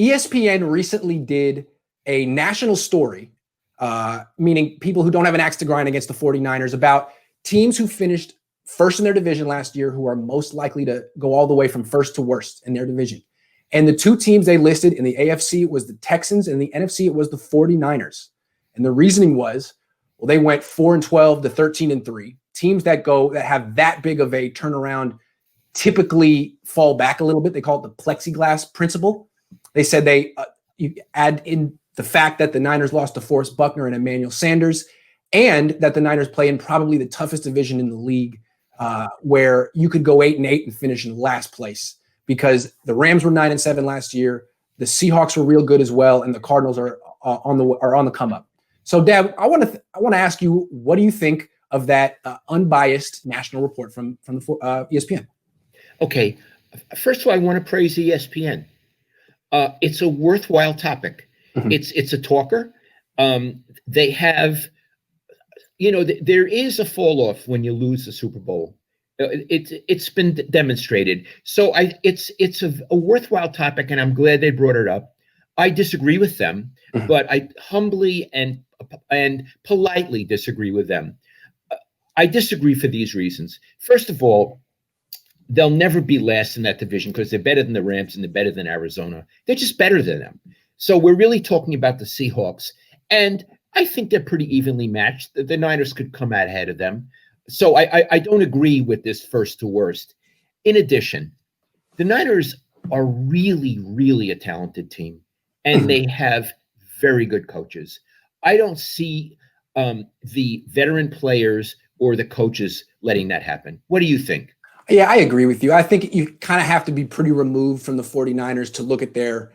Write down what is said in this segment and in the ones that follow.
ESPN recently did a national story, meaning people who don't have an axe to grind against the 49ers, about teams who finished first in their division last year who are most likely to go all the way from first to worst in their division. And the two teams they listed in the AFC was the Texans, and the NFC it was the 49ers. And the reasoning was, well, they went 4-12 to 13-3. Teams that have that big of a turnaround typically fall back a little bit. They call it the plexiglass principle. They said you add in the fact that the Niners lost to Forrest Buckner and Emmanuel Sanders, and that the Niners play in probably the toughest division in the league, where you could go 8-8 and finish in last place, because the Rams were 9-7 last year, the Seahawks were real good as well, and the Cardinals are on the come up. So, Dad, I want to ask you, what do you think of that unbiased national report from ESPN? Okay, first of all, I want to praise ESPN. It's a worthwhile topic. Mm-hmm. It's a talker. They have, there is a fall off when you lose the Super Bowl. It's been demonstrated. So it's a worthwhile topic, and I'm glad they brought it up. I disagree with them, mm-hmm. but I humbly and politely disagree with them. I disagree for these reasons. First of all, they'll never be last in that division because they're better than the Rams and they're better than Arizona. They're just better than them. So we're really talking about the Seahawks, and I think they're pretty evenly matched. The Niners could come out ahead of them. So I don't agree with this first to worst. In addition, the Niners are really, really a talented team, and they have very good coaches. I don't see the veteran players or the coaches letting that happen. What do you think? Yeah, I agree with you. I think you kind of have to be pretty removed from the 49ers to look at their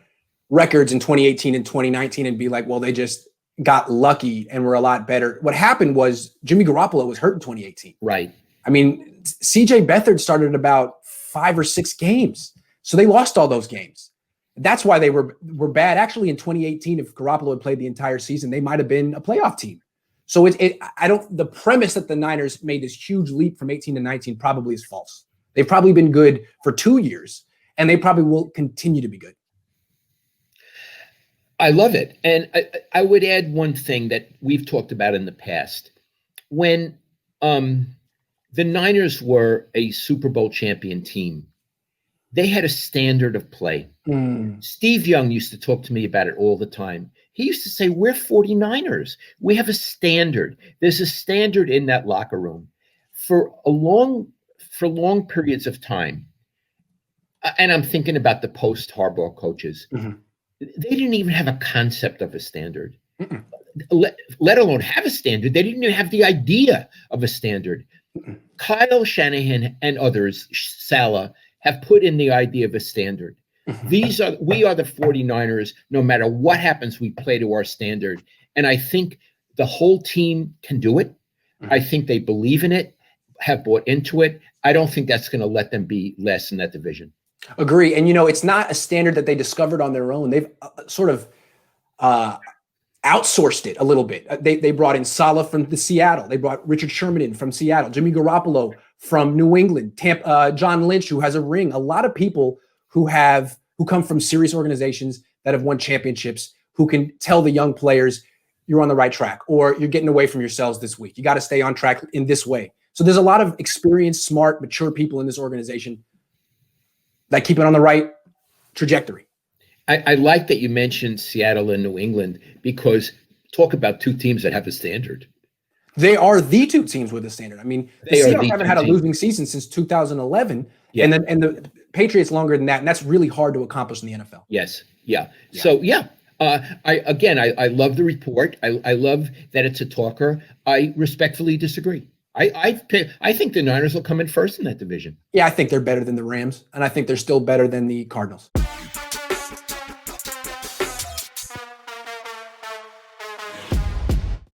records in 2018 and 2019 and be like, well, they just got lucky and were a lot better. What happened was Jimmy Garoppolo was hurt in 2018. Right. I mean, CJ Beathard started about 5 or 6 games. So they lost all those games. That's why they were bad. Actually, in 2018, if Garoppolo had played the entire season, they might have been a playoff team. So the premise that the Niners made this huge leap from 18 to 19 probably is false. They've probably been good for 2 years, and they probably will continue to be good. I love it. And I would add one thing that we've talked about in the past. When the Niners were a Super Bowl champion team, they had a standard of play. Steve Young used to talk to me about it all the time. He used to say, we're 49ers. We have a standard. There's a standard in that locker room. For long periods of time, and I'm thinking about the post-Harbaugh coaches, mm-hmm. they didn't even have a concept of a standard, let alone have a standard. They didn't even have the idea of a standard. Mm-mm. Kyle Shanahan and others, Salah, have put in the idea of a standard. We are the 49ers. No matter what happens, we play to our standard. And I think the whole team can do it. I think they believe in it, have bought into it. I don't think that's going to let them be less in that division. Agree. And, it's not a standard that they discovered on their own. They've sort of outsourced it a little bit. They brought in Salah from Seattle. They brought Richard Sherman in from Seattle, Jimmy Garoppolo from New England, John Lynch, who has a ring. A lot of people who come from serious organizations that have won championships, who can tell the young players, you're on the right track, or you're getting away from yourselves this week. You got to stay on track in this way. So there's a lot of experienced, smart, mature people in this organization that keep it on the right trajectory. I like that you mentioned Seattle and New England, because talk about two teams that have a standard. They are the two teams with a standard. I mean, the Seahawks haven't had a losing season since 2011, yeah. and the Patriots longer than that, and that's really hard to accomplish in the NFL. Yes, yeah. So I love the report. I love that it's a talker. I respectfully disagree. I think the Niners will come in first in that division. Yeah, I think they're better than the Rams, and I think they're still better than the Cardinals.